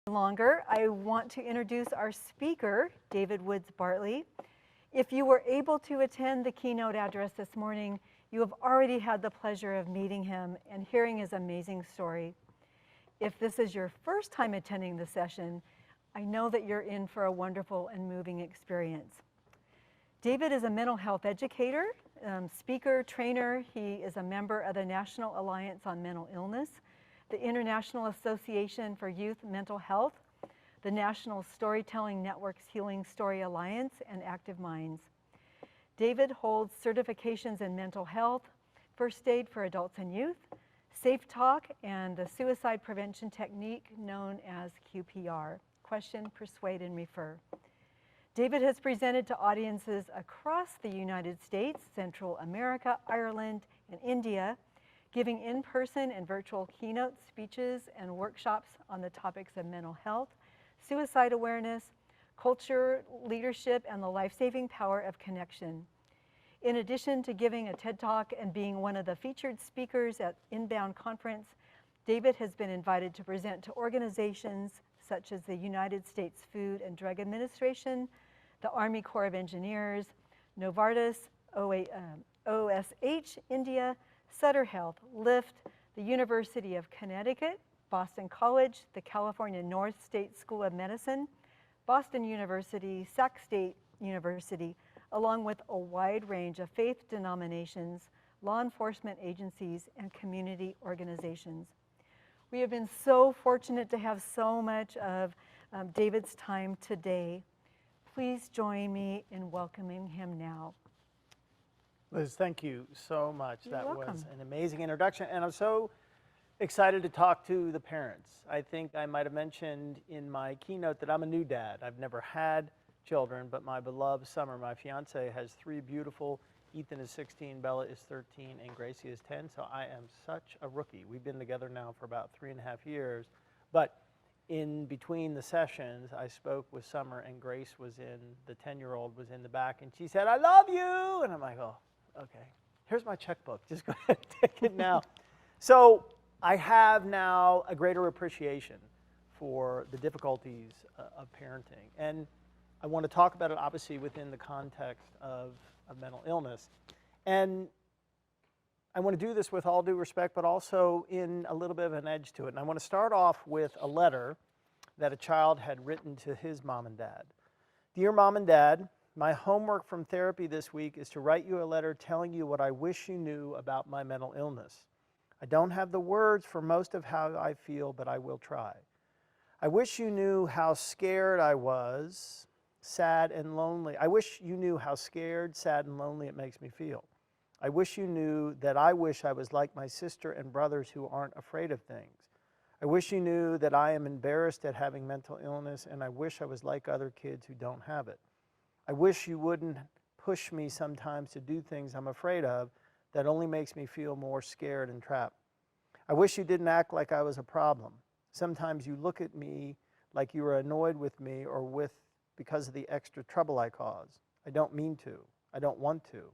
Longer, I want to introduce our speaker, David Woods Bartley. If you were able to attend the keynote address this morning, you have already had the pleasure of meeting him and hearing his amazing story. If this is your first time attending the session, I know that you're in for a wonderful and moving experience. David is a mental health educator, speaker, trainer. He is a member of the National Alliance on Mental Illness, the International Association for Youth Mental Health, the National Storytelling Network's Healing Story Alliance, and Active Minds. David holds certifications in mental health, first aid for adults and youth, safe talk, and the suicide prevention technique known as QPR, question, persuade, and refer. David has presented to audiences across the United States, Central America, Ireland, and India, giving in-person and virtual keynote speeches and workshops on the topics of mental health, suicide awareness, culture, leadership, and the life-saving power of connection. In addition to giving a TED Talk and being one of the featured speakers at Inbound Conference, David has been invited to present to organizations such as the United States Food and Drug Administration, the Army Corps of Engineers, Novartis, OSH India, Sutter Health, Lyft, the University of Connecticut, Boston College, the California North State School of Medicine, Boston University, Sac State University, along with a wide range of faith denominations, law enforcement agencies, and community organizations. We have been so fortunate to have so much of David's time today. Please join me in welcoming him now. Liz, thank you so much. You're that welcome. was an amazing introduction, and I'm so excited to talk to the parents. I think I might have mentioned in my keynote that I'm a new dad. I've never had children, but my beloved Summer, my fiance, has 3 beautiful. Ethan is 16, Bella is 13, and Gracie is 10, so I am such a rookie. We've been together now for about 3.5 years, but in between the sessions, I spoke with Summer, and Grace was in, the 10-year-old was in the back, and she said, "I love you," and I'm like, oh, okay, here's my checkbook, just go ahead and take it now. So I have now a greater appreciation for the difficulties of parenting, and I want to talk about it obviously within the context of mental illness. And I want to do this with all due respect, but also in a little bit of an edge to it. And I want to start off with a letter that a child had written to his mom and dad. "Dear Mom and Dad, my homework from therapy this week is to write you a letter telling you what I wish you knew about my mental illness. I don't have the words for most of how I feel, but I will try. I wish you knew how scared I was, sad and lonely. I wish you knew how scared, sad, and lonely it makes me feel. I wish you knew that I wish I was like my sister and brothers who aren't afraid of things. I wish you knew that I am embarrassed at having mental illness, and I wish I was like other kids who don't have it. I wish you wouldn't push me sometimes to do things I'm afraid of that only makes me feel more scared and trapped. I wish you didn't act like I was a problem. Sometimes you look at me like you are annoyed with me or because of the extra trouble I cause. I don't mean to. I don't want to.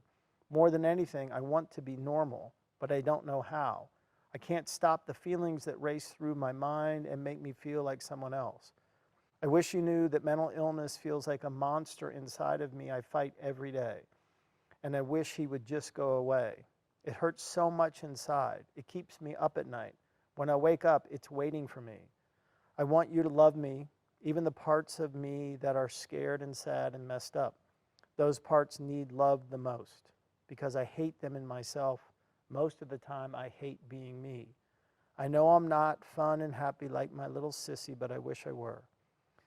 More than anything, I want to be normal, but I don't know how. I can't stop the feelings that race through my mind and make me feel like someone else. I wish you knew that mental illness feels like a monster inside of me I fight every day. And I wish he would just go away. It hurts so much inside. It keeps me up at night. When I wake up, it's waiting for me. I want you to love me, even the parts of me that are scared and sad and messed up. Those parts need love the most because I hate them in myself. Most of the time, I hate being me. I know I'm not fun and happy like my little sissy, but I wish I were.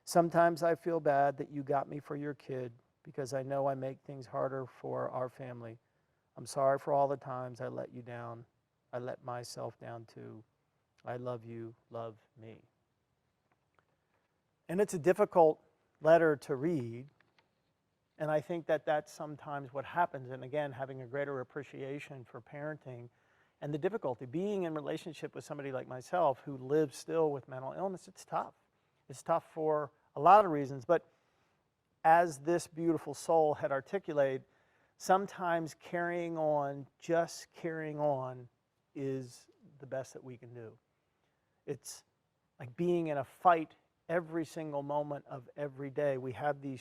Sometimes I feel bad that you got me for your kid because I know I make things harder for our family. I'm sorry for all the times I let you down. I let myself down too. I love you, love me." And it's a difficult letter to read, and I think that that's sometimes what happens. And again, having a greater appreciation for parenting and the difficulty, being in relationship with somebody like myself who lives still with mental illness, it's tough. It's tough for a lot of reasons, but as this beautiful soul had articulated, sometimes carrying on, just carrying on, is the best that we can do. It's like being in a fight every single moment of every day. We have these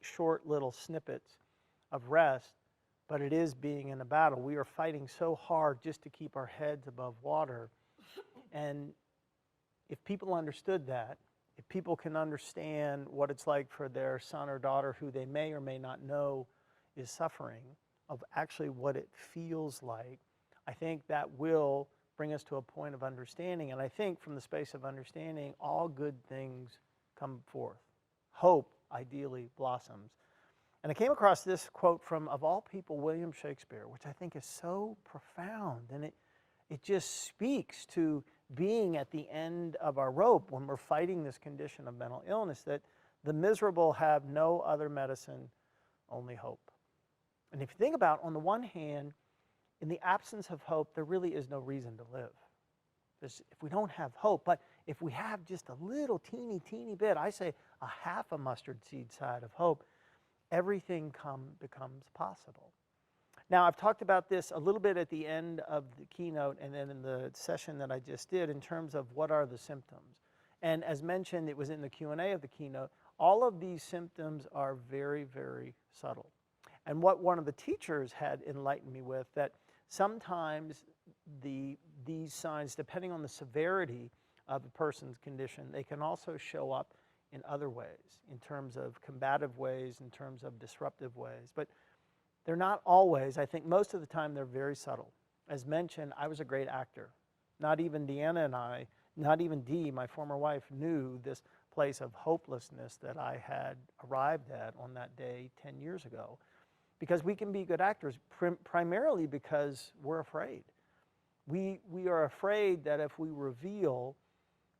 short little snippets of rest, but it is being in a battle. We are fighting so hard just to keep our heads above water. And if people understood that, if people can understand what it's like for their son or daughter who they may or may not know is suffering, of actually what it feels like, I think that will bring us to a point of understanding. And I think from the space of understanding, all good things come forth. Hope ideally blossoms. And I came across this quote from, of all people, William Shakespeare, which I think is so profound. And it just speaks to being at the end of our rope when we're fighting this condition of mental illness, that the miserable have no other medicine, only hope. And if you think about, on the one hand, in the absence of hope, there really is no reason to live. If we don't have hope, but if we have just a little teeny bit, I say a half a mustard seed side of hope, everything becomes possible. Now, I've talked about this a little bit at the end of the keynote and then in the session that I just did in terms of what are the symptoms. And as mentioned, it was in the Q&A of the keynote, all of these symptoms are very, very subtle. And what one of the teachers had enlightened me with, that sometimes these signs, depending on the severity of a person's condition, they can also show up in other ways, in terms of combative ways, in terms of disruptive ways. But they're not always. I think most of the time they're very subtle. As mentioned, I was a great actor. Not even Deanna and I, not even Dee, my former wife, knew this place of hopelessness that I had arrived at on that day 10 years ago. Because we can be good actors primarily because we're afraid. We are afraid that if we reveal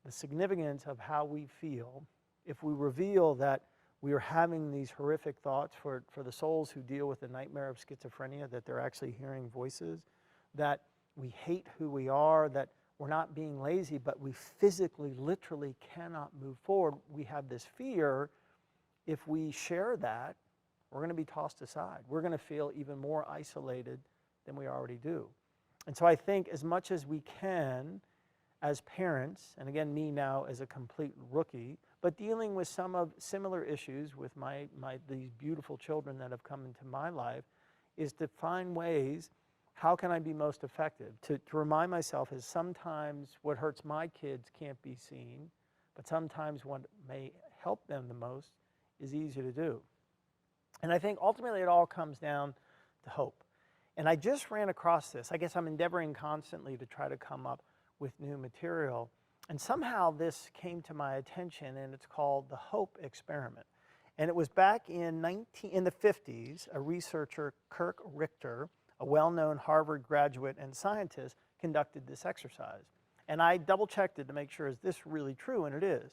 the significance of how we feel, if we reveal that we are having these horrific thoughts for the souls who deal with the nightmare of schizophrenia, that they're actually hearing voices, that we hate who we are, that we're not being lazy, but we physically, literally cannot move forward. We have this fear. If we share that, we're going to be tossed aside. We're going to feel even more isolated than we already do. And so I think as much as we can, as parents, and again, me now as a complete rookie, but dealing with some of similar issues with these beautiful children that have come into my life, is to find ways, how can I be most effective? To remind myself is sometimes what hurts my kids can't be seen, but sometimes what may help them the most is easy to do. And I think ultimately it all comes down to hope. And I just ran across this. I guess I'm endeavoring constantly to try to come up with new material. And somehow this came to my attention, and it's called the Hope Experiment. And it was back in the 50s, a researcher, Kirk Richter, a well-known Harvard graduate and scientist, conducted this exercise. And I double-checked it to make sure, is this really true? And it is.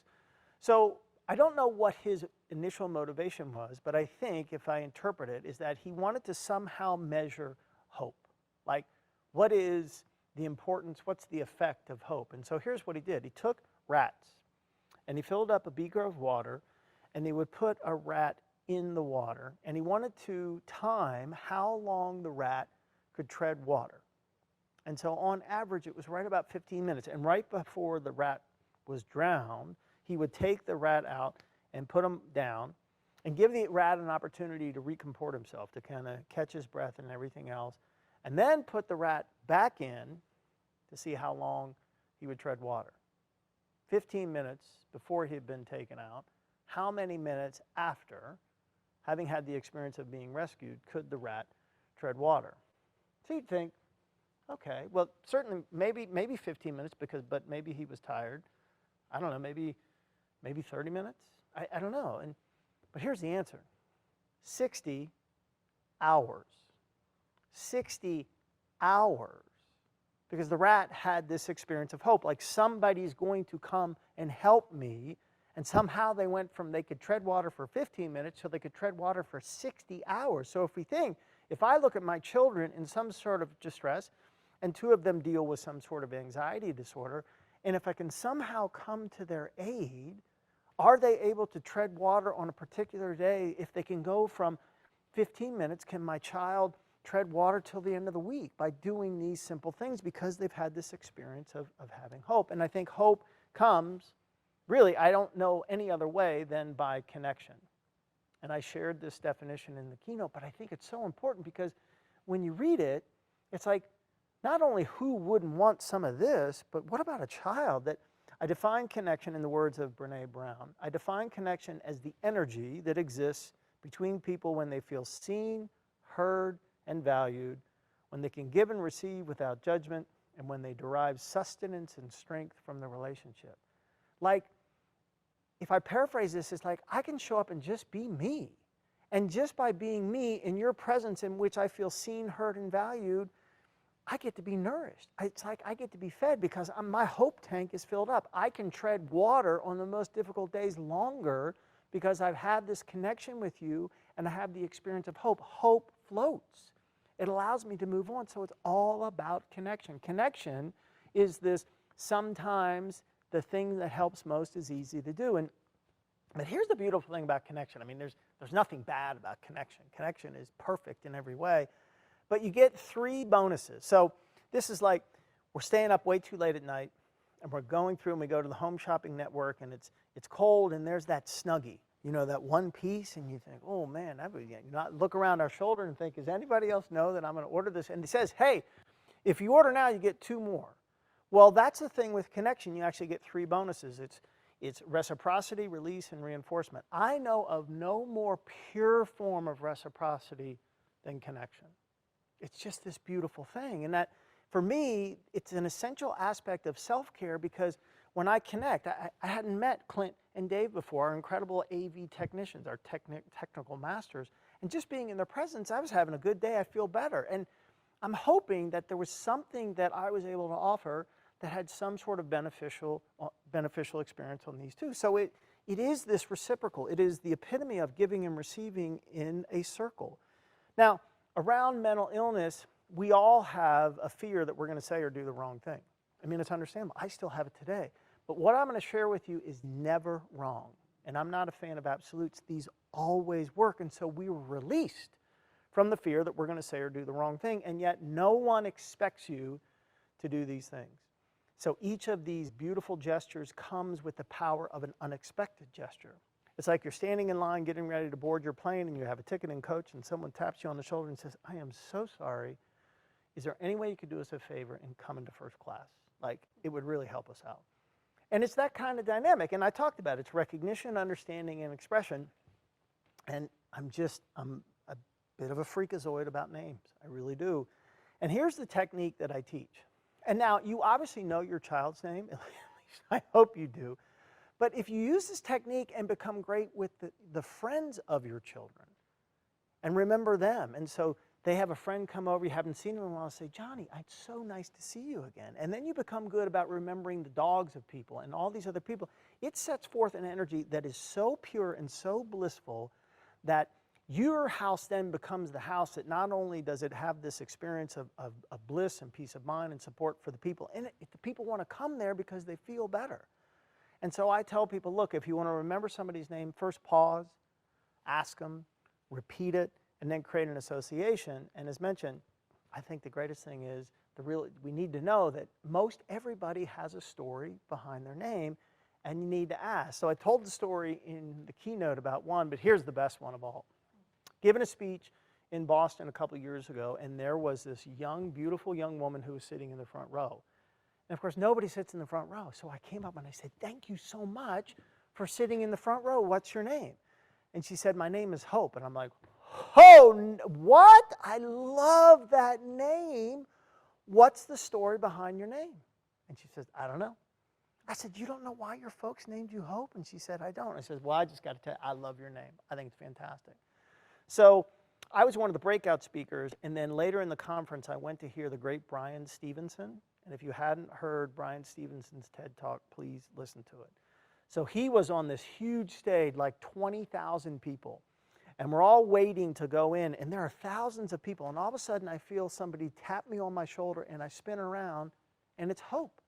So I don't know what his initial motivation was, but I think, if I interpret it, is that he wanted to somehow measure hope. Like, what is the importance, what's the effect of hope? And so here's what he did. He took rats, and he filled up a beaker of water, and he would put a rat in the water, and he wanted to time how long the rat could tread water. And so on average, it was right about 15 minutes. And right before the rat was drowned, he would take the rat out and put him down and give the rat an opportunity to recomport himself, to kind of catch his breath and everything else, and then put the rat back in to see how long he would tread water. 15 minutes before he had been taken out. How many minutes after, having had the experience of being rescued, could the rat tread water? So you'd think, okay, well, certainly maybe 15 minutes, but maybe he was tired. I don't know, maybe 30 minutes? I don't know. But here's the answer. 60 hours. 60 hours. Because the rat had this experience of hope, like somebody's going to come and help me. And somehow they went from they could tread water for 15 minutes so they could tread water for 60 hours. So if we think, if I look at my children in some sort of distress, and two of them deal with some sort of anxiety disorder, and if I can somehow come to their aid, are they able to tread water on a particular day? If they can go from 15 minutes, can my child tread water till the end of the week by doing these simple things because they've had this experience of having hope? And I think hope comes really, I don't know any other way than by connection. And I shared this definition in the keynote, but I think it's so important because when you read it, it's like, not only who wouldn't want some of this, but what about a child? That I define connection in the words of Brene Brown. I define connection as the energy that exists between people when they feel seen, heard, and valued, when they can give and receive without judgment, and when they derive sustenance and strength from the relationship. Like, if I paraphrase this, it's like I can show up and just be me. And just by being me in your presence in which I feel seen, heard, and valued, I get to be nourished. It's like I get to be fed because my hope tank is filled up. I can tread water on the most difficult days longer because I've had this connection with you and I have the experience of hope. Hope floats. It allows me to move on. So it's all about connection. Connection is this sometimes the thing that helps most is easy to do. But here's the beautiful thing about connection. I mean, there's nothing bad about connection. Connection is perfect in every way. But you get 3 bonuses. So this is like we're staying up way too late at night, and we're going through and we go to the Home Shopping Network, and it's cold, and there's that Snuggie, you know, that one piece, and you think, oh man, that would, you not look around our shoulder and think, does anybody else know that I'm going to order this? And it says, hey, if you order now, you get 2 more. Well, that's the thing with connection. You actually get 3 bonuses. It's reciprocity, release, and reinforcement. I know of no more pure form of reciprocity than connection. It's just this beautiful thing. And that, for me, it's an essential aspect of self-care because when I connect, I hadn't met Clint and Dave before, our incredible AV technicians, our technical masters. And just being in their presence, I was having a good day. I feel better. And I'm hoping that there was something that I was able to offer that had some sort of beneficial experience on these two. So it is this reciprocal. It is the epitome of giving and receiving in a circle. Now, around mental illness, we all have a fear that we're going to say or do the wrong thing. I mean, it's understandable. I still have it today. But what I'm going to share with you is never wrong. And I'm not a fan of absolutes. These always work. And so we were released from the fear that we're going to say or do the wrong thing. And yet no one expects you to do these things. So each of these beautiful gestures comes with the power of an unexpected gesture. It's like you're standing in line getting ready to board your plane and you have a ticketing coach and someone taps you on the shoulder and says, I am so sorry. Is there any way you could do us a favor and come into first class? Like, it would really help us out. And it's that kind of dynamic. And I talked about it. It's recognition, understanding, and expression. And I'm a bit of a freakazoid about names. I really do. And here's the technique that I teach. And now, you obviously know your child's name. At least I hope you do. But if you use this technique and become great with the friends of your children, and remember them, and so they have a friend come over, you haven't seen them in a while, say, Johnny, it's so nice to see you again. And then you become good about remembering the dogs of people and all these other people. It sets forth an energy that is so pure and so blissful that your house then becomes the house that not only does it have this experience of bliss and peace of mind and support for the people in it, the people want to come there because they feel better. And so I tell people, look, if you want to remember somebody's name, first pause, ask them, repeat it, and then create an association. And as mentioned, I think the greatest thing is we need to know that most everybody has a story behind their name, and you need to ask. So I told the story in the keynote about one, but here's the best one of all. Given a speech in Boston a couple years ago, and there was this young, beautiful young woman who was sitting in the front row. And of course, nobody sits in the front row. So I came up and I said, thank you so much for sitting in the front row. What's your name? And she said, my name is Hope. And I'm like, oh, what? I love that name. What's the story behind your name? And she says, I don't know. I said, you don't know why your folks named you Hope? And she said, I don't. I said, well, I just got to tell you, I love your name. I think it's fantastic. So I was one of the breakout speakers, and then later in the conference, I went to hear the great Brian Stevenson. And if you hadn't heard Brian Stevenson's TED Talk, please listen to it. So he was on this huge stage, like 20,000 people. And we're all waiting to go in, and there are thousands of people. And all of a sudden, I feel somebody tap me on my shoulder, and I spin around, and it's Hope.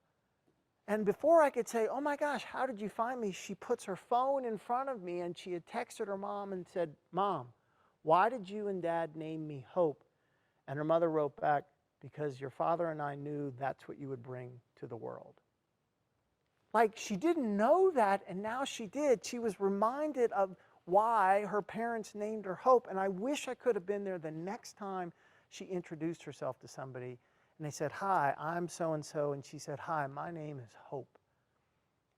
And before I could say, oh my gosh, how did you find me? She puts her phone in front of me, and she had texted her mom and said, Mom, why did you and Dad name me Hope? And her mother wrote back, because your father and I knew that's what you would bring to the world. like she didn't know that, and now she did. She was reminded of why her parents named her Hope, and I wish I could have been there the next time she introduced herself to somebody, and they said, "Hi, I'm so-and-so," and she said, "Hi, my name is Hope."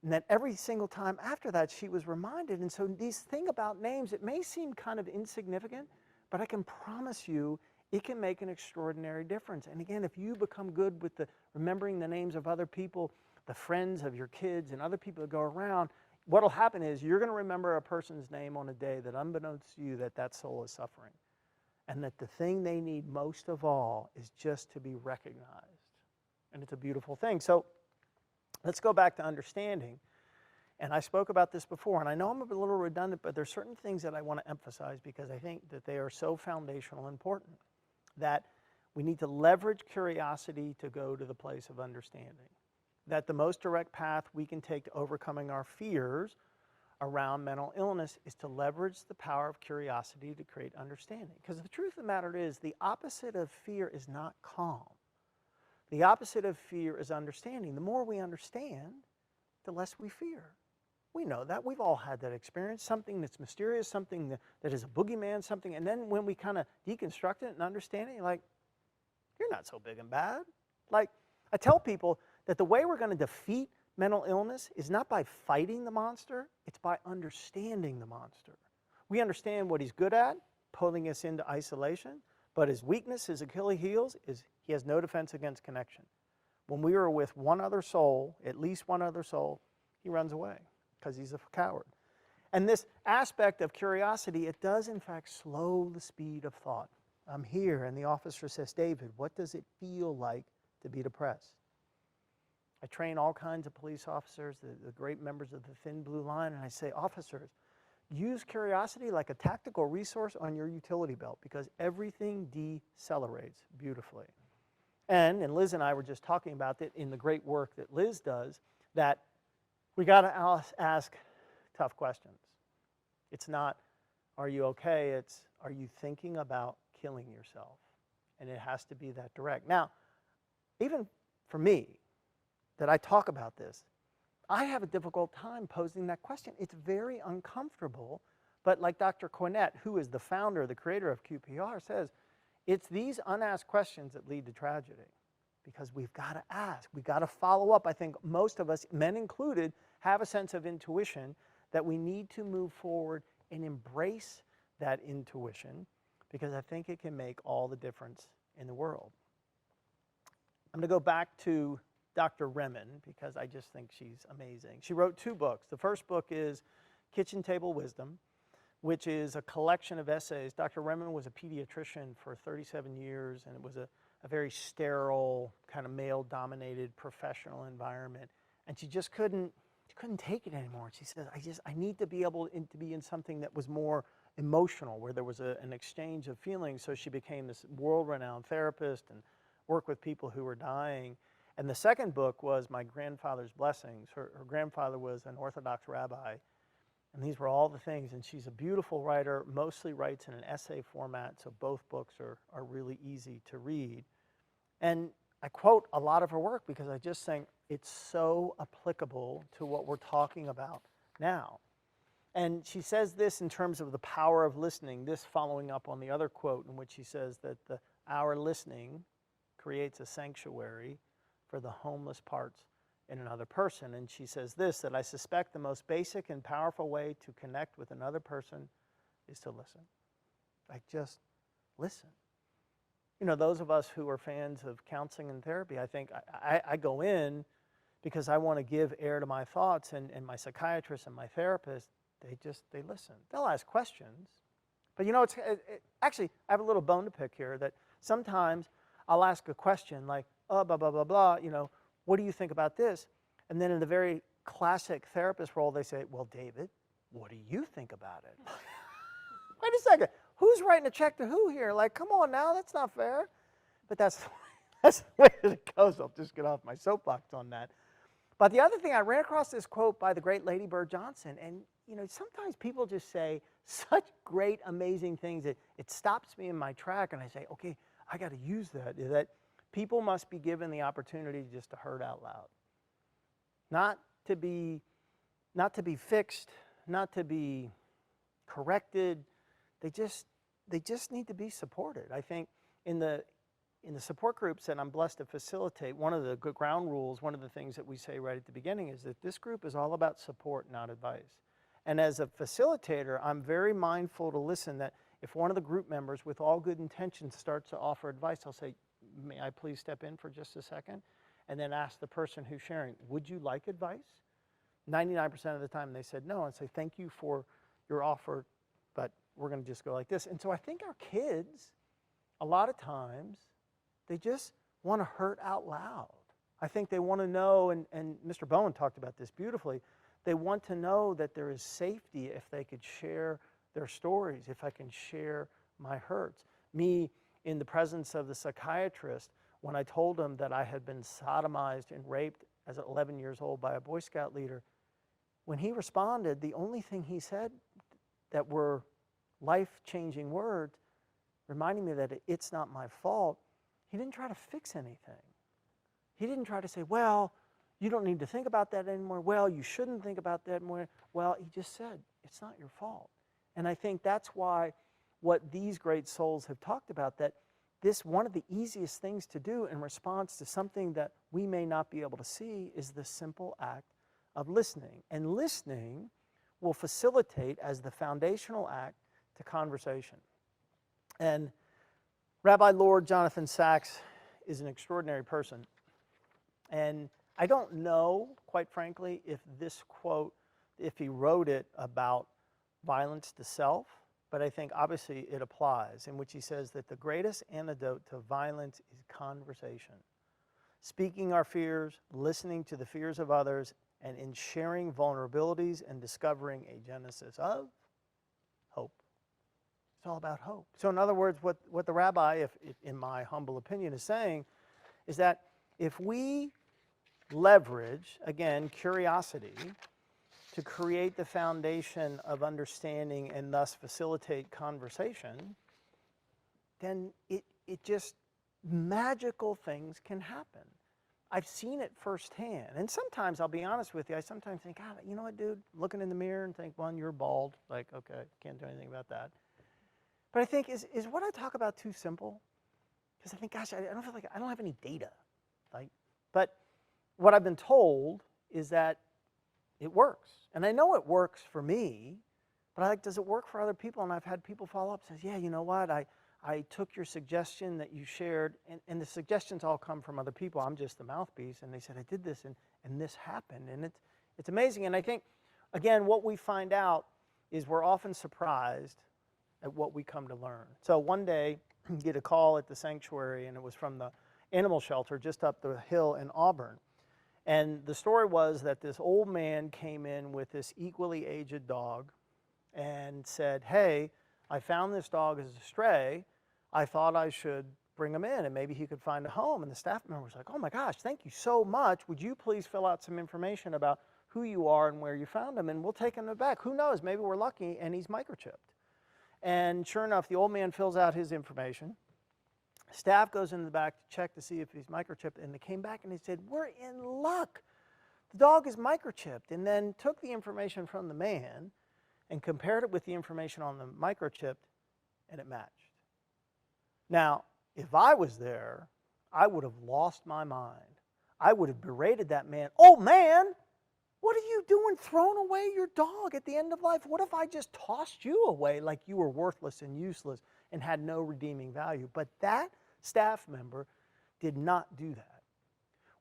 And then every single time after that, she was reminded. And so these thing about names, it may seem kind of insignificant, but I can promise you it can make an extraordinary difference. And again, if you become good with remembering the names of other people, the friends of your kids and other people that go around, what will happen is you're going to remember a person's name on a day that, unbeknownst to you, that soul is suffering. And that the thing they need most of all is just to be recognized. And it's a beautiful thing. So let's go back to understanding. And I spoke about this before, and I know I'm a little redundant, but there's certain things that I want to emphasize because I think that they are so foundational and important, that we need to leverage curiosity to go to the place of understanding. That the most direct path we can take to overcoming our fears around mental illness is to leverage the power of curiosity to create understanding. Because the truth of the matter is, the opposite of fear is not calm. The opposite of fear is understanding. The more we understand, the less we fear. We know that. We've all had that experience. Something that's mysterious, something that is a boogeyman, something. And then when we kind of deconstruct it and understand it, you're like, you're not so big and bad. Like, I tell people that the way we're going to defeat mental illness is not by fighting the monster, it's by understanding the monster. We understand what he's good at, pulling us into isolation, but his weakness, his Achilles heels, is he has no defense against connection. When we are with one other soul, at least one other soul, he runs away because he's a coward. And this aspect of curiosity, it does in fact slow the speed of thought. I'm here, and the officer says, "David, what does it feel like to be depressed?" I train all kinds of police officers, the great members of the Thin Blue Line, and I say, "Officers, use curiosity like a tactical resource on your utility belt because everything decelerates beautifully." And Liz and I were just talking about that in the great work that Liz does, that we got to ask tough questions. It's not, are you okay? It's, are you thinking about killing yourself? And it has to be that direct. Now, even for me, that I talk about this, I have a difficult time posing that question. It's very uncomfortable, but like Dr. Cornett, who is the founder, the creator of QPR, says, it's these unasked questions that lead to tragedy because we've got to ask. We've got to follow up. I think most of us, men included, have a sense of intuition that we need to move forward and embrace that intuition because I think it can make all the difference in the world. I'm going to go back to Dr. Remen because I just think she's amazing. She wrote 2 books. The first book is Kitchen Table Wisdom, which is a collection of essays. Dr. Remen was a pediatrician for 37 years, and it was a very sterile, kind of male-dominated professional environment. And she just couldn't take it anymore. She said, I need to be able to be in something that was more emotional, where there was an exchange of feelings. So she became this world-renowned therapist and worked with people who were dying. And the second book was My Grandfather's Blessings. Her grandfather was an Orthodox rabbi, and these were all the things. And she's a beautiful writer, mostly writes in an essay format, so both books are really easy to read. And I quote a lot of her work because I just think it's so applicable to what we're talking about now. And she says this in terms of the power of listening, this following up on the other quote in which she says that our listening creates a sanctuary for the homeless parts in another person. And she says this, that I suspect the most basic and powerful way to connect with another person is to listen. Like, just listen. You know, those of us who are fans of counseling and therapy, I think I go in because I want to give air to my thoughts, and my psychiatrist and my therapist, they listen. They'll ask questions. But you know, actually, I have a little bone to pick here, that sometimes I'll ask a question like, blah, blah, blah, blah, you know, what do you think about this? And then in the very classic therapist role, they say, well, David, what do you think about it? Wait a second. Who's writing a check to who here? Like, come on now, that's not fair. But that's the way it goes. I'll just get off my soapbox on that. But the other thing, I ran across this quote by the great Lady Bird Johnson, and you know, sometimes people just say such great, amazing things that it stops me in my track, and I say, okay, I got to use that people must be given the opportunity just to hurt out loud. Not to be fixed, not to be corrected. They just need to be supported. I think in the support groups that I'm blessed to facilitate, one of the ground rules, one of the things that we say right at the beginning is that this group is all about support, not advice. And as a facilitator, I'm very mindful to listen that if one of the group members with all good intentions starts to offer advice, I'll say, may I please step in for just a second? And then ask the person who's sharing, would you like advice? 99% of the time they said no, and say, thank you for your offer, but we're going to just go like this. And so I think our kids, a lot of times, they just want to hurt out loud. I think they want to know, and Mr. Bowen talked about this beautifully, they want to know that there is safety if they could share their stories, if I can share my hurts. Me, in the presence of the psychiatrist, when I told him that I had been sodomized and raped as 11 years old by a Boy Scout leader, when he responded, the only thing he said that were life-changing words, reminding me that it's not my fault, he didn't try to fix anything. He didn't try to say, well, you don't need to think about that anymore. Well, you shouldn't think about that more. Well, he just said, it's not your fault. And I think that's why what these great souls have talked about, that this, one of the easiest things to do in response to something that we may not be able to see, is the simple act of listening. And listening will facilitate as the foundational act to conversation. And Rabbi Lord Jonathan Sacks is an extraordinary person. And I don't know, quite frankly, if this quote, if he wrote it about violence to self, but I think obviously it applies, in which he says that the greatest antidote to violence is conversation. Speaking our fears, listening to the fears of others, and in sharing vulnerabilities and discovering a genesis of hope. It's all about hope. So in other words, what the rabbi, if in my humble opinion, is saying is that if we leverage, again, curiosity to create the foundation of understanding and thus facilitate conversation, then it just, magical things can happen. I've seen it firsthand. And sometimes, I'll be honest with you, I sometimes think, God, you know what, dude? Looking in the mirror and think, well, you're bald. Like, okay, can't do anything about that. But I think, is what I talk about too simple? Because I think, gosh, I don't feel like, I don't have any data. Like, but what I've been told is that it works. And I know it works for me, but I like, does it work for other people? And I've had people follow up and say, yeah, you know what? I took your suggestion that you shared, and the suggestions all come from other people. I'm just the mouthpiece. And they said, I did this, and this happened. And it's amazing. And I think, again, what we find out is we're often surprised at what we come to learn. So one day, get a call at the sanctuary, and it was from the animal shelter just up the hill in Auburn. And the story was that this old man came in with this equally aged dog and said, hey, I found this dog as a stray. I thought I should bring him in and maybe he could find a home. And the staff member was like, oh my gosh, thank you so much. Would you please fill out some information about who you are and where you found him, and we'll take him back. Who knows, maybe we're lucky and he's microchipped. And sure enough, the old man fills out his information. Staff goes in the back to check to see if he's microchipped, and they came back and they said, we're in luck. The dog is microchipped, and then took the information from the man and compared it with the information on the microchip, and it matched. Now, if I was there, I would have lost my mind. I would have berated that man. Oh man, what are you doing throwing away your dog at the end of life? What if I just tossed you away like you were worthless and useless and had no redeeming value? But that staff member did not do that.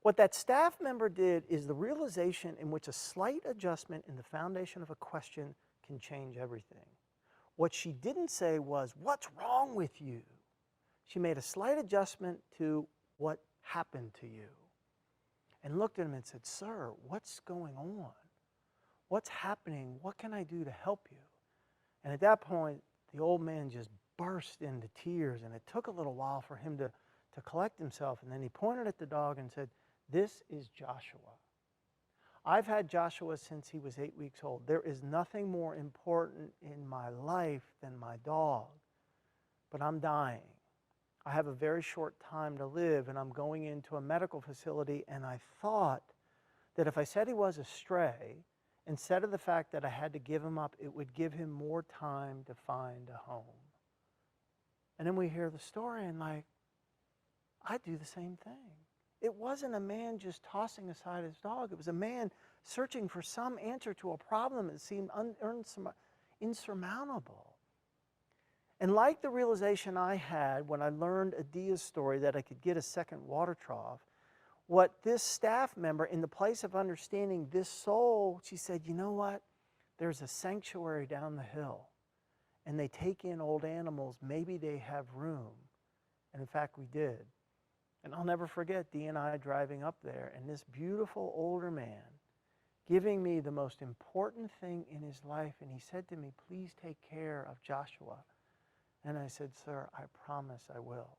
What that staff member did is the realization in which a slight adjustment in the foundation of a question can change everything. What she didn't say was, what's wrong with you? She made a slight adjustment to what happened to you and looked at him and said, sir, what's going on? What's happening? What can I do to help you? And at that point, the old man just burst into tears, and it took a little while for him to collect himself. And then he pointed at the dog and said, this is Joshua. I've had Joshua since he was 8 weeks old. There is nothing more important in my life than my dog, but I'm dying. I have a very short time to live, and I'm going into a medical facility, and I thought that if I said he was astray, instead of the fact that I had to give him up, it would give him more time to find a home. And then we hear the story and like, I do the same thing. It wasn't a man just tossing aside his dog. It was a man searching for some answer to a problem that seemed insurmountable. And like the realization I had when I learned Adia's story that I could get a second water trough, what this staff member, in the place of understanding this soul, she said, you know what? There's a sanctuary down the hill, and they take in old animals. Maybe they have room. And in fact, we did. And I'll never forget Dee and I driving up there, and this beautiful older man giving me the most important thing in his life. And he said to me, please take care of Joshua. And I said, sir, I promise I will.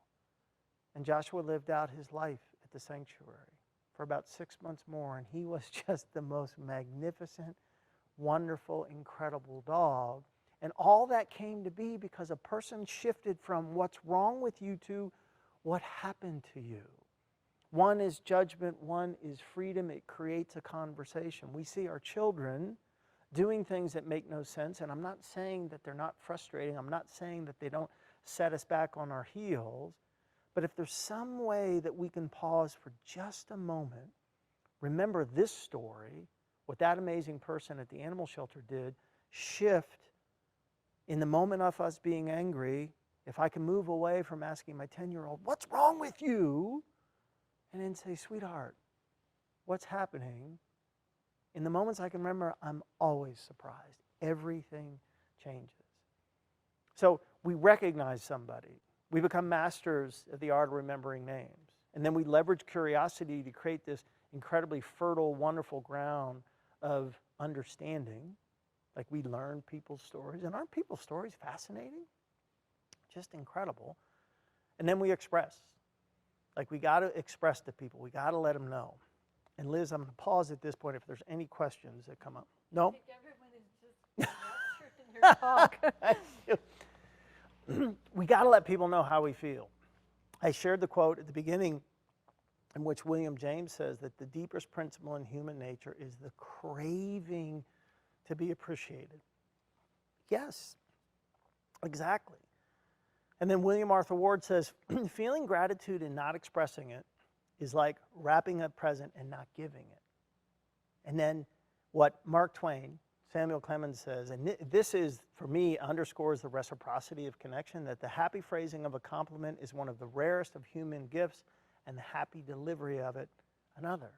And Joshua lived out his life at the sanctuary for about 6 months more, and he was just the most magnificent, wonderful, incredible dog. And all that came to be because a person shifted from what's wrong with you to what happened to you. One is judgment, one is freedom. It creates a conversation. We see our children doing things that make no sense, and I'm not saying that they're not frustrating. I'm not saying that they don't set us back on our heels. But if there's some way that we can pause for just a moment, remember this story, what that amazing person at the animal shelter did, shift in the moment of us being angry. If I can move away from asking my 10-year-old, what's wrong with you? And then say, sweetheart, what's happening? In the moments I can remember, I'm always surprised. Everything changes. So we recognize somebody. We become masters of the art of remembering names. And then we leverage curiosity to create this incredibly fertile, wonderful ground of understanding. Like we learn people's stories. And aren't people's stories fascinating? Just incredible. And then we express. Like we got to express to people. We got to let them know. And Liz, I'm going to pause at this point if there's any questions that come up. No? I think everyone is just raptured in your talk. We got to let people know how we feel. I shared the quote at the beginning in which William James says that the deepest principle in human nature is the craving to be appreciated. Yes, exactly. And then William Arthur Ward says, feeling gratitude and not expressing it is like wrapping a present and not giving it. And then what Mark Twain, Samuel Clemens says, and this is, for me, underscores the reciprocity of connection, that the happy phrasing of a compliment is one of the rarest of human gifts, and the happy delivery of it, another.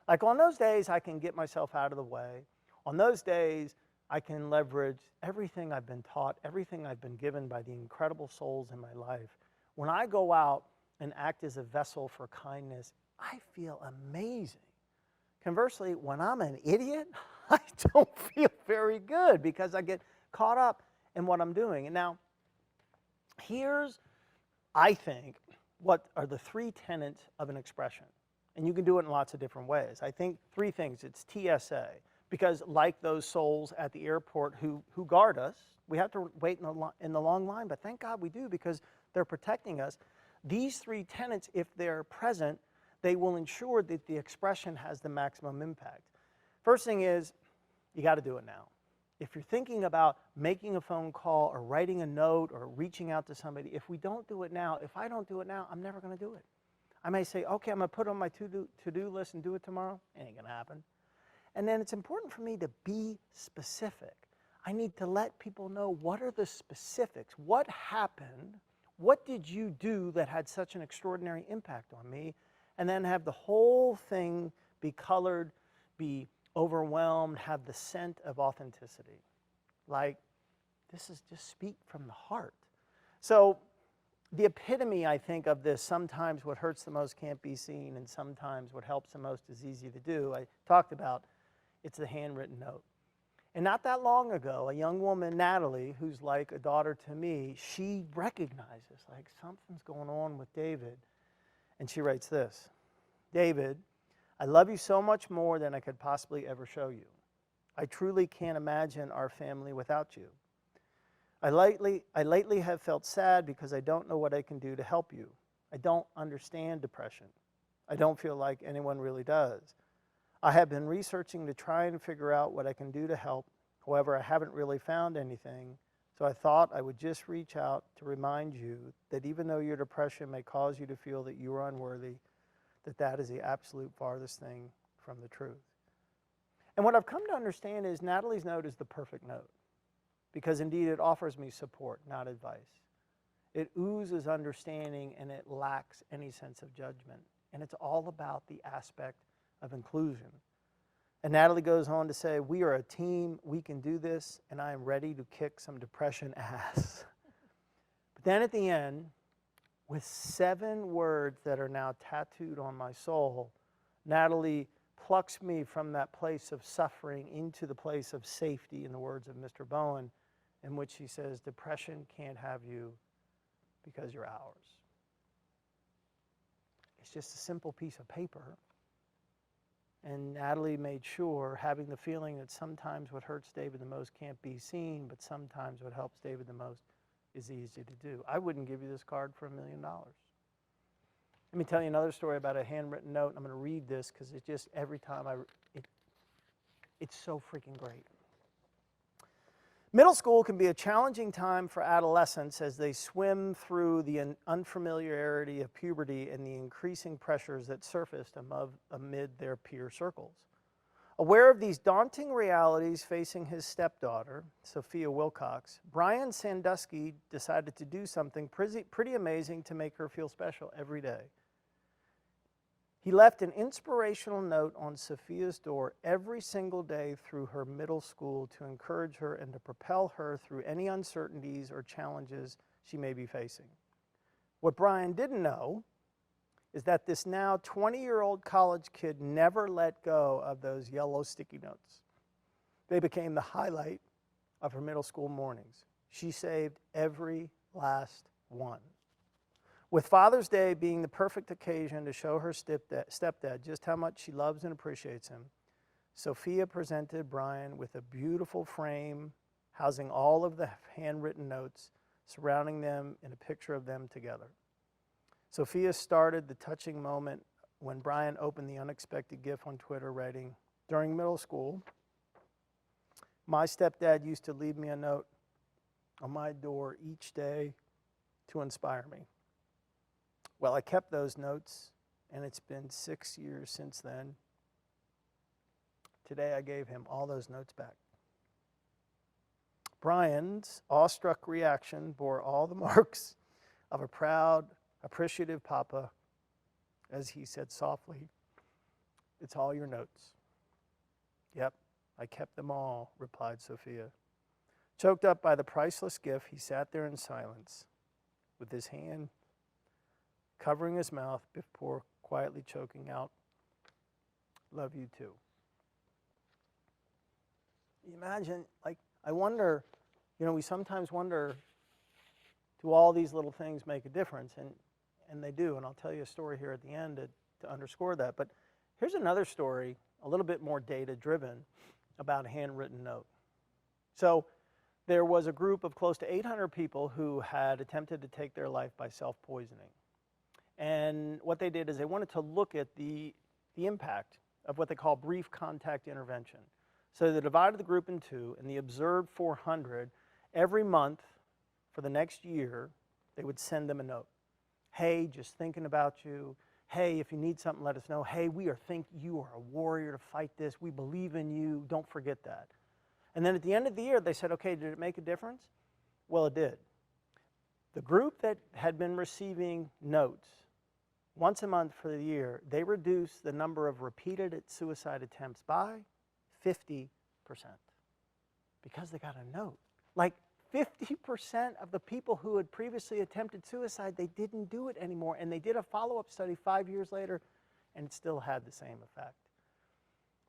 Like on those days, I can get myself out of the way. On those days, I can leverage everything I've been taught, everything I've been given by the incredible souls in my life. When I go out and act as a vessel for kindness, I feel amazing. Conversely, when I'm an idiot, I don't feel very good because I get caught up in what I'm doing. And now, here's, I think, what are the 3 tenets of an expression. And you can do it in lots of different ways. I think 3 things. It's TSA. Because like those souls at the airport who guard us, we have to wait in the long line, but thank God we do because they're protecting us. These 3 tenets, if they're present, they will ensure that the expression has the maximum impact. First thing is, you got to do it now. If you're thinking about making a phone call or writing a note or reaching out to somebody, if we don't do it now, if I don't do it now, I'm never going to do it. I may say, okay, I'm going to put it on my to-do list and do it tomorrow. It ain't going to happen. And then it's important for me to be specific. I need to let people know what are the specifics. What happened? What did you do that had such an extraordinary impact on me? And then have the whole thing be colored, be overwhelmed, have the scent of authenticity. Like, this is just speak from the heart. So the epitome, I think, of this, sometimes what hurts the most can't be seen, and sometimes what helps the most is easy to do. I talked about it's the handwritten note. And not that long ago, a young woman, Natalie, who's like a daughter to me, she recognizes, like, something's going on with David. And she writes this: David, I love you so much more than I could possibly ever show you. I truly can't imagine our family without you. I lately have felt sad because I don't know what I can do to help you. I don't understand depression. I don't feel like anyone really does. I have been researching to try and figure out what I can do to help. However, I haven't really found anything, so I thought I would just reach out to remind you that even though your depression may cause you to feel that you are unworthy, that is the absolute farthest thing from the truth. And what I've come to understand is Natalie's note is the perfect note, because indeed it offers me support, not advice. It oozes understanding and it lacks any sense of judgment. And it's all about the aspect of inclusion. And Natalie goes on to say, we are a team, we can do this, and I am ready to kick some depression ass. But then at the end, with 7 words that are now tattooed on my soul, Natalie plucks me from that place of suffering into the place of safety, in the words of Mr. Bowen, in which she says, depression can't have you because you're ours. It's just a simple piece of paper. And Natalie made sure, having the feeling that sometimes what hurts David the most can't be seen, but sometimes what helps David the most is easy to do. I wouldn't give you this card for $1 million. Let me tell you another story about a handwritten note. I'm going to read this because it just, every time it's so freaking great. Middle school can be a challenging time for adolescents as they swim through the unfamiliarity of puberty and the increasing pressures that surfaced amid their peer circles. Aware of these daunting realities facing his stepdaughter, Sophia Wilcox, Brian Sandusky decided to do something pretty amazing to make her feel special every day. He left an inspirational note on Sophia's door every single day through her middle school to encourage her and to propel her through any uncertainties or challenges she may be facing. What Brian didn't know is that this now 20-year-old college kid never let go of those yellow sticky notes. They became the highlight of her middle school mornings. She saved every last one. With Father's Day being the perfect occasion to show her stepdad just how much she loves and appreciates him, Sophia presented Brian with a beautiful frame housing all of the handwritten notes, surrounding them in a picture of them together. Sophia started the touching moment when Brian opened the unexpected gift on Twitter, writing, "During middle school, my stepdad used to leave me a note on my door each day to inspire me. Well, I kept those notes, and it's been 6 years since then. Today, I gave him all those notes back." Brian's awestruck reaction bore all the marks of a proud, appreciative papa as he said softly, "It's all your notes." "Yep, I kept them all," replied Sophia. Choked up by the priceless gift, he sat there in silence with his hand covering his mouth before quietly choking out, "Love you too." You imagine, I wonder, we sometimes wonder, do all these little things make a difference? And they do, and I'll tell you a story here at the end to underscore that. But here's another story, a little bit more data-driven, about a handwritten note. So there was a group of close to 800 people who had attempted to take their life by self-poisoning. And what they did is they wanted to look at the impact of what they call brief contact intervention. So they divided the group in two, and the observed 400, every month for the next year, they would send them a note. "Hey, just thinking about you. Hey, if you need something, let us know. Hey, you are a warrior to fight this. We believe in you. Don't forget that." And then at the end of the year, they said, "Okay, did it make a difference?" Well, it did. The group that had been receiving notes once a month for the year, they reduced the number of repeated suicide attempts by 50% because they got a note. 50% of the people who had previously attempted suicide, they didn't do it anymore. And they did a follow-up study 5 years later, and it still had the same effect.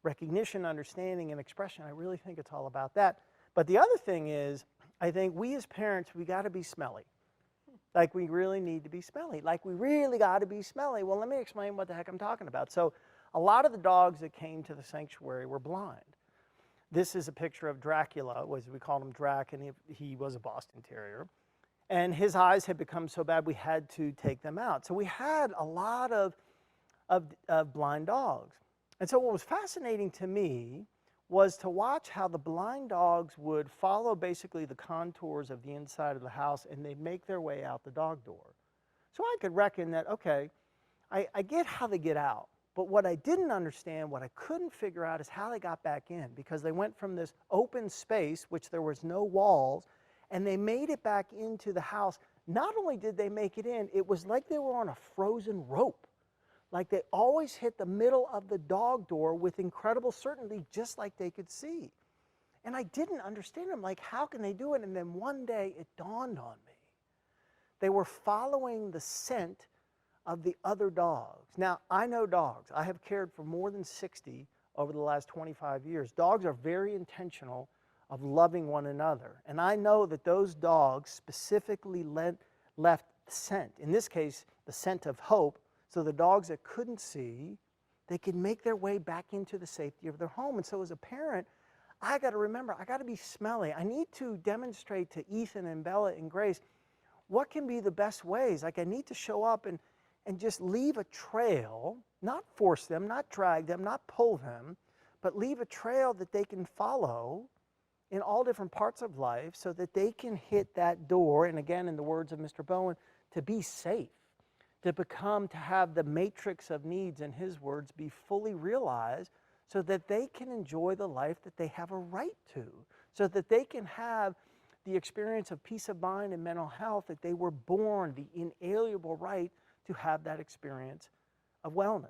Recognition, understanding, and expression, I really think it's all about that. But the other thing is, I think we as parents, we got to be smelly. We really need to be smelly. We really got to be smelly. Well, let me explain what the heck I'm talking about. So a lot of the dogs that came to the sanctuary were blind. This is a picture of Dracula, as we called him Drac, and he was a Boston Terrier. And his eyes had become so bad we had to take them out. So we had a lot of blind dogs. And so what was fascinating to me was to watch how the blind dogs would follow basically the contours of the inside of the house, and they'd make their way out the dog door. So I could reckon that, okay, I get how they get out, but what I didn't understand, what I couldn't figure out is how they got back in, because they went from this open space, which there was no walls, and they made it back into the house. Not only did they make it in, it was like they were on a frozen rope. Like they always hit the middle of the dog door with incredible certainty, just like they could see. And I didn't understand them, like, how can they do it? And then one day it dawned on me. They were following the scent of the other dogs. Now, I know dogs. I have cared for more than 60 over the last 25 years. Dogs are very intentional of loving one another. And I know that those dogs specifically left scent. In this case, the scent of hope. So the dogs that couldn't see, they could make their way back into the safety of their home. And so as a parent, I got to remember, I got to be smelly. I need to demonstrate to Ethan and Bella and Grace what can be the best ways. Like I need to show up and just leave a trail, not force them, not drag them, not pull them, but leave a trail that they can follow in all different parts of life so that they can hit that door. And again, in the words of Mr. Bowen, to be safe. To have the matrix of needs, in his words, be fully realized so that they can enjoy the life that they have a right to, so that they can have the experience of peace of mind and mental health that they were born, the inalienable right to have that experience of wellness.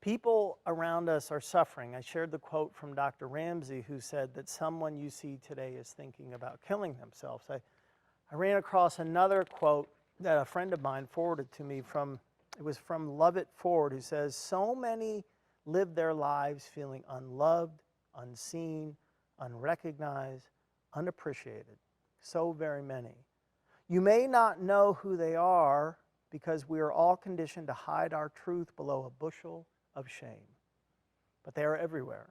People around us are suffering. I shared the quote from Dr. Ramsey, who said that someone you see today is thinking about killing themselves. I ran across another quote that a friend of mine forwarded to me it was from Lovett Ford, who says, so many live their lives feeling unloved, unseen, unrecognized, unappreciated. So very many. You may not know who they are because we are all conditioned to hide our truth below a bushel of shame. But they are everywhere.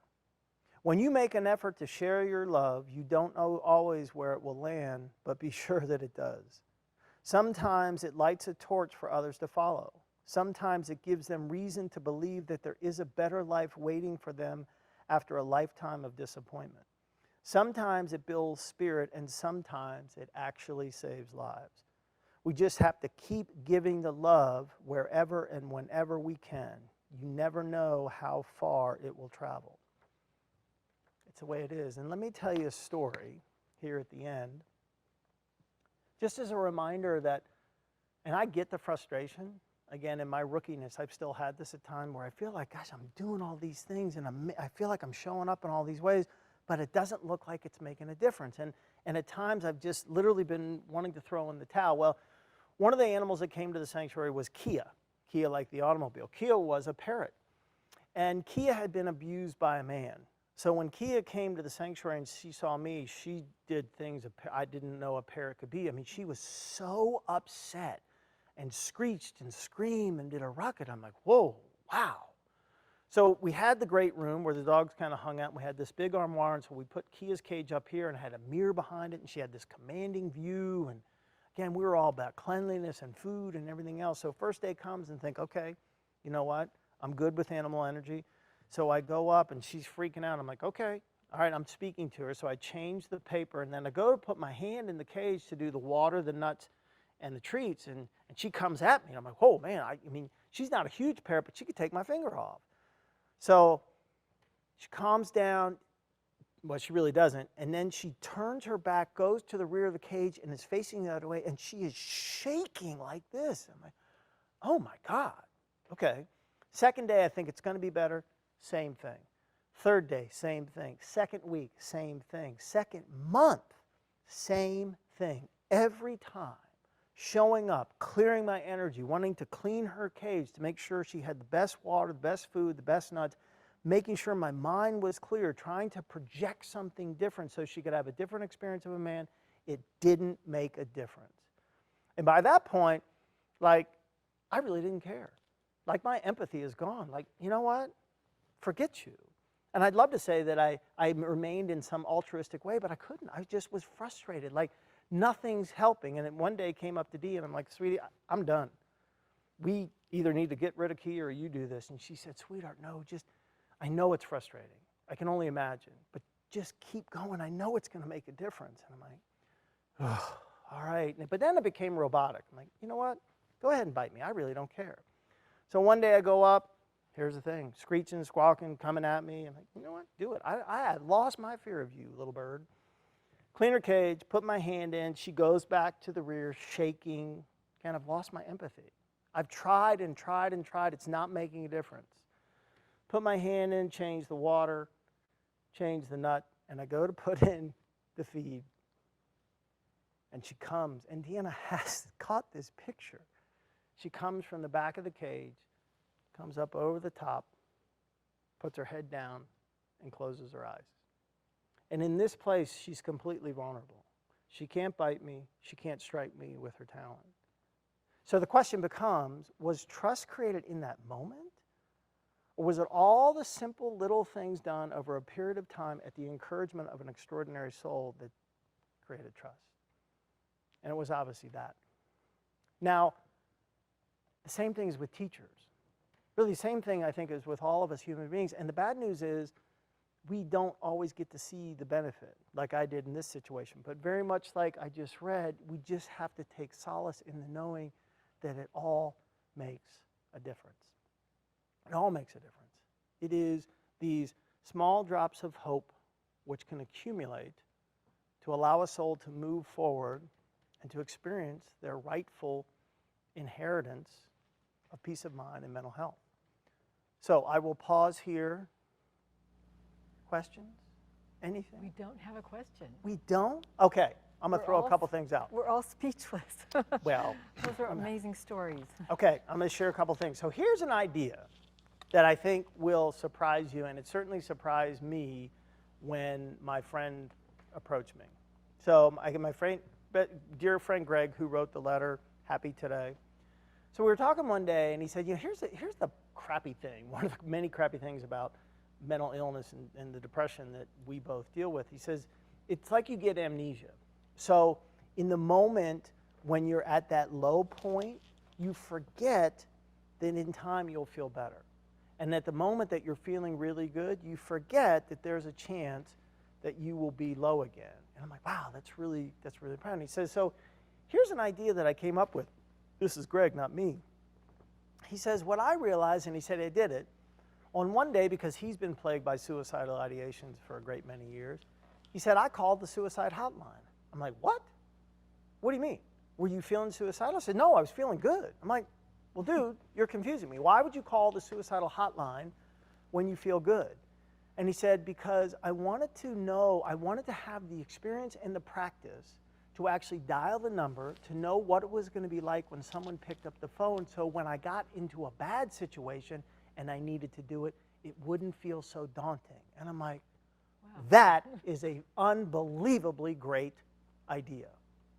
When you make an effort to share your love, you don't know always where it will land, but be sure that it does. Sometimes it lights a torch for others to follow. Sometimes it gives them reason to believe that there is a better life waiting for them after a lifetime of disappointment. Sometimes it builds spirit, and sometimes it actually saves lives. We just have to keep giving the love wherever and whenever we can. You never know how far it will travel. It's the way it is. And let me tell you a story here at the end. Just as a reminder that, and I get the frustration, again, in my rookiness, I've still had this at time where I feel like, gosh, I'm doing all these things and I feel like I'm showing up in all these ways, but it doesn't look like it's making a difference. And at times I've just literally been wanting to throw in the towel. Well, one of the animals that came to the sanctuary was Kia. Kia like the automobile. Kia was a parrot. And Kia had been abused by a man. So when Kia came to the sanctuary and she saw me, she did things I didn't know a parrot could be. I mean, she was so upset and screeched and screamed and did a ruckus. I'm like, whoa, wow. So we had the great room where the dogs kind of hung out, and we had this big armoire, and so we put Kia's cage up here and had a mirror behind it, and she had this commanding view. And again, we were all about cleanliness and food and everything else. So first day comes and think, okay, you know what? I'm good with animal energy. So I go up and she's freaking out. I'm like, okay, all right, I'm speaking to her. So I change the paper, and then I go to put my hand in the cage to do the water, the nuts, and the treats, and she comes at me. I'm like, oh man, I mean, she's not a huge parrot, but she could take my finger off. So she calms down. Well, she really doesn't. And then she turns her back, goes to the rear of the cage, and is facing the other way, and she is shaking like this. I'm like, oh my God. Okay. Second day, I think it's going to be better. Same thing. Third day, same thing. Second week, same thing. Second month, same thing. Every time, showing up, clearing my energy, wanting to clean her cage to make sure she had the best water, the best food, the best nuts, making sure my mind was clear, trying to project something different so she could have a different experience of a man. It didn't make a difference. And by that point, like, I really didn't care. Like, my empathy is gone. Like, you know what? Forget you. And I'd love to say that I remained in some altruistic way, but I couldn't. I just was frustrated. Like, nothing's helping. And then one day came up to Dee, and I'm like, sweetie, I'm done. We either need to get rid of Key or you do this. And she said, sweetheart, no, I know it's frustrating. I can only imagine, but just keep going. I know it's going to make a difference. And I'm like, oh, all right. But then it became robotic. I'm like, you know what? Go ahead and bite me. I really don't care. So one day I go up. Here's the thing, screeching, squawking, coming at me. I'm like, you know what? Do it. I had lost my fear of you, little bird. Clean her cage, put my hand in. She goes back to the rear, shaking. Kind of lost my empathy. I've tried and tried and tried. It's not making a difference. Put my hand in, change the water, change the nut, and I go to put in the feed. And she comes, and Deanna has caught this picture. She comes from the back of the cage, comes up over the top, puts her head down, and closes her eyes. And in this place, she's completely vulnerable. She can't bite me. She can't strike me with her talon. So the question becomes, was trust created in that moment? Or was it all the simple little things done over a period of time at the encouragement of an extraordinary soul that created trust? And it was obviously that. Now, the same thing is with teachers. Really, the same thing, I think, is with all of us human beings. And the bad news is we don't always get to see the benefit like I did in this situation. But very much like I just read, we just have to take solace in the knowing that it all makes a difference. It all makes a difference. It is these small drops of hope which can accumulate to allow a soul to move forward and to experience their rightful inheritance of peace of mind and mental health. So I will pause here. Questions? Anything? We don't have a question. We don't? Okay, I'm going to throw a couple things out. We're all speechless. Well, those are amazing stories. Okay, I'm going to share a couple things. So here's an idea that I think will surprise you, and it certainly surprised me when my friend approached me. So my friend, dear friend Greg, who wrote the letter, happy today. So we were talking one day, and he said, you know, here's the crappy thing, one of the many crappy things about mental illness and the depression that we both deal with. He says, it's like you get amnesia. So in the moment when you're at that low point, you forget that in time you'll feel better. And at the moment that you're feeling really good, you forget that there's a chance that you will be low again. And I'm like, wow, that's really proud. And he says, so here's an idea that I came up with. This is Greg, not me. He says, what I realized, and he said I did it, on one day, because he's been plagued by suicidal ideations for a great many years, he said, I called the suicide hotline. I'm like, what? What do you mean? Were you feeling suicidal? I said, no, I was feeling good. I'm like, well, dude, you're confusing me. Why would you call the suicidal hotline when you feel good? And he said, because I wanted to have the experience and the practice to actually dial the number, to know what it was going to be like when someone picked up the phone, so when I got into a bad situation and I needed to do it, it wouldn't feel so daunting. And I'm like, wow, that is an unbelievably great idea.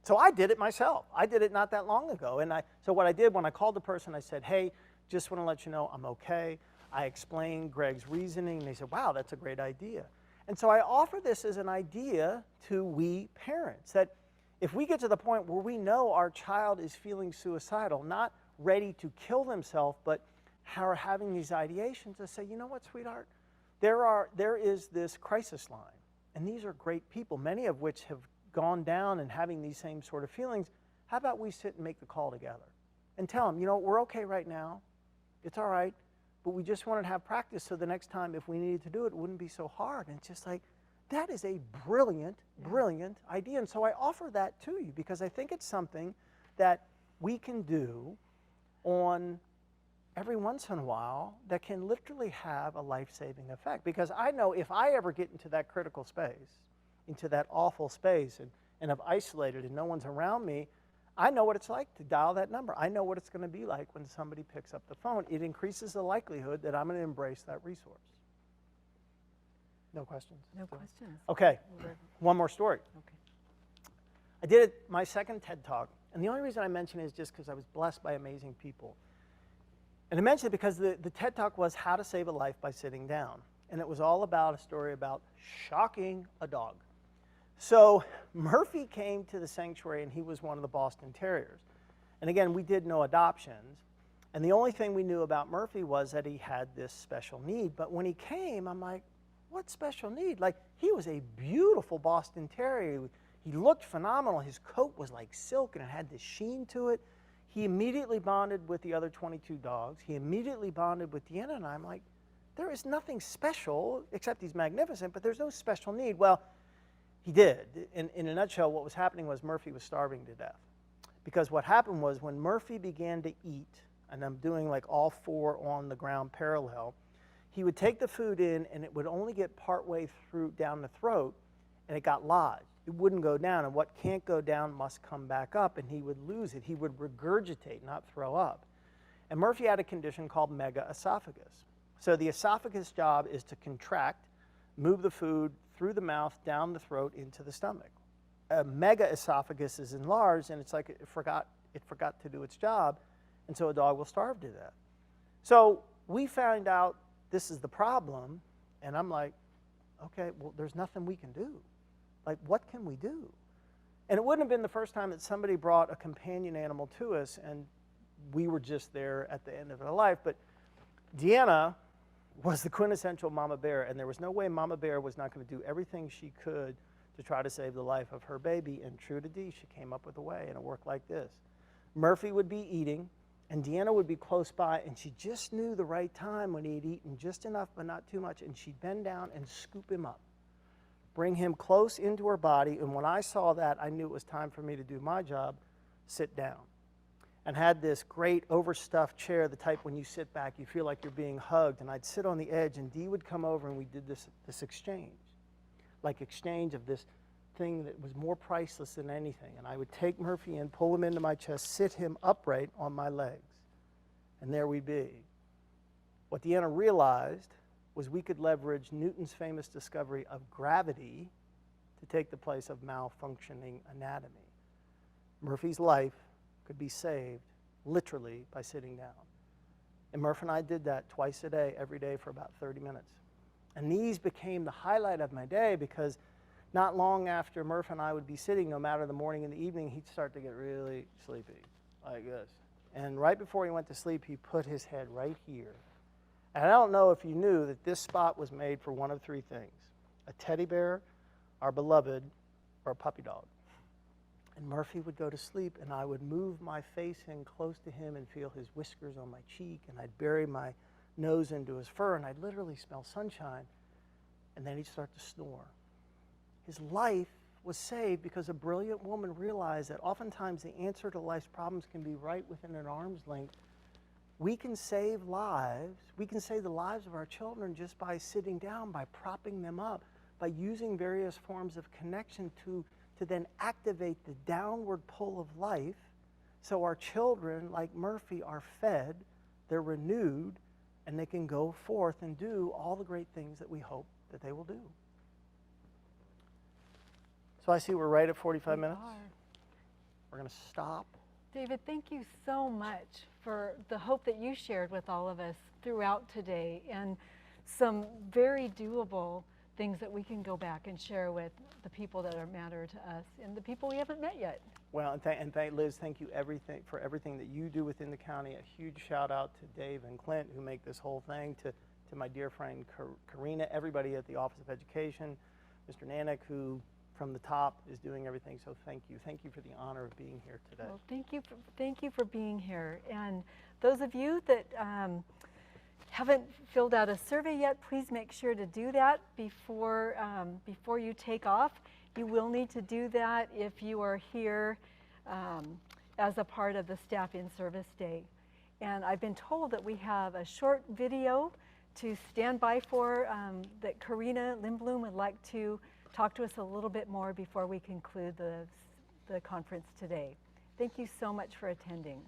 So I did it myself. I did it not that long ago. And so what I did when I called the person, I said, hey, just want to let you know I'm okay. I explained Greg's reasoning, and they said, wow, that's a great idea. And so I offer this as an idea to we parents, that if we get to the point where we know our child is feeling suicidal, not ready to kill themselves, but are having these ideations, to say, you know what, sweetheart, there is this crisis line, and these are great people, many of which have gone down and having these same sort of feelings. How about we sit and make the call together and tell them, you know, we're okay right now, it's all right, but we just wanted to have practice so the next time if we needed to do it, it wouldn't be so hard. And it's just like, that is a brilliant, brilliant idea. And so I offer that to you because I think it's something that we can do on every once in a while that can literally have a life-saving effect. Because I know if I ever get into that critical space, into that awful space, and I've isolated and no one's around me, I know what it's like to dial that number. I know what it's going to be like when somebody picks up the phone. It increases the likelihood that I'm going to embrace that resource. No questions? No questions. Okay, one more story. Okay. I did my second TED Talk, and the only reason I mention it is just because I was blessed by amazing people. And I mention it because the TED Talk was how to save a life by sitting down. And it was all about a story about shocking a dog. So Murphy came to the sanctuary, and he was one of the Boston Terriers. And again, we did no adoptions. And the only thing we knew about Murphy was that he had this special need. But when he came, I'm like, what special need? Like, he was a beautiful Boston Terrier. He looked phenomenal. His coat was like silk and it had this sheen to it. He immediately bonded with the other 22 dogs. He immediately bonded with Deanna, and I'm like, there is nothing special, except he's magnificent, but there's no special need. Well, he did. In a nutshell, what was happening was Murphy was starving to death. Because what happened was when Murphy began to eat, and I'm doing like all four on the ground parallel, he would take the food in and it would only get partway through down the throat and it got lodged. It wouldn't go down, and what can't go down must come back up, and he would lose it. He would regurgitate, not throw up. And Murphy had a condition called megaesophagus. So the esophagus job is to contract, move the food through the mouth, down the throat, into the stomach. A megaesophagus is enlarged, and it's like it forgot to do its job, and so a dog will starve to death. So we found out this is the problem, and I'm like, okay, well, there's nothing we can do. Like, what can we do? And it wouldn't have been the first time that somebody brought a companion animal to us, and we were just there at the end of their life. But Deanna was the quintessential mama bear, and there was no way mama bear was not going to do everything she could to try to save the life of her baby. And true to D, she came up with a way, and it worked like this. Murphy would be eating, and Deanna would be close by, and she just knew the right time when he'd eaten just enough but not too much, and she'd bend down and scoop him up, bring him close into her body. And when I saw that, I knew it was time for me to do my job, sit down. And had this great overstuffed chair, the type when you sit back, you feel like you're being hugged. And I'd sit on the edge, and Dee would come over, and we did this exchange, like exchange of this thing that was more priceless than anything. And I would take Murphy and pull him into my chest, sit him upright on my legs, and there we'd be. What Deanna realized was we could leverage Newton's famous discovery of gravity to take the place of malfunctioning anatomy. Murphy's life could be saved literally by sitting down. And Murph and I did that twice a day, every day for about 30 minutes. And these became the highlight of my day, because not long after Murph and I would be sitting, no matter the morning and the evening, he'd start to get really sleepy, like this. And right before he went to sleep, he put his head right here. And I don't know if you knew that this spot was made for one of three things: a teddy bear, our beloved, or a puppy dog. And Murphy would go to sleep, and I would move my face in close to him and feel his whiskers on my cheek, and I'd bury my nose into his fur, and I'd literally smell sunshine, and then he'd start to snore. His life was saved because a brilliant woman realized that oftentimes the answer to life's problems can be right within an arm's length. We can save lives. We can save the lives of our children just by sitting down, by propping them up, by using various forms of connection to then activate the downward pull of life, so our children, like Murphy, are fed, they're renewed, and they can go forth and do all the great things that we hope that they will do. So I see we're right at 45 minutes. We're going to stop. David, thank you so much for the hope that you shared with all of us throughout today, and some very doable things that we can go back and share with the people that matter to us and the people we haven't met yet. Well, and Liz, thank you for everything that you do within the county. A huge shout out to Dave and Clint, who make this whole thing, to my dear friend Karina, everybody at the Office of Education, Mr. Nanak, who from the top is doing everything. So thank you. Thank you for the honor of being here today. Well, thank you for being here. And those of you that haven't filled out a survey yet, please make sure to do that before you take off. You will need to do that if you are here as a part of the Staff in Service Day. And I've been told that we have a short video to stand by for that Karina Lindblom would like to talk to us a little bit more before we conclude the conference today. Thank you so much for attending.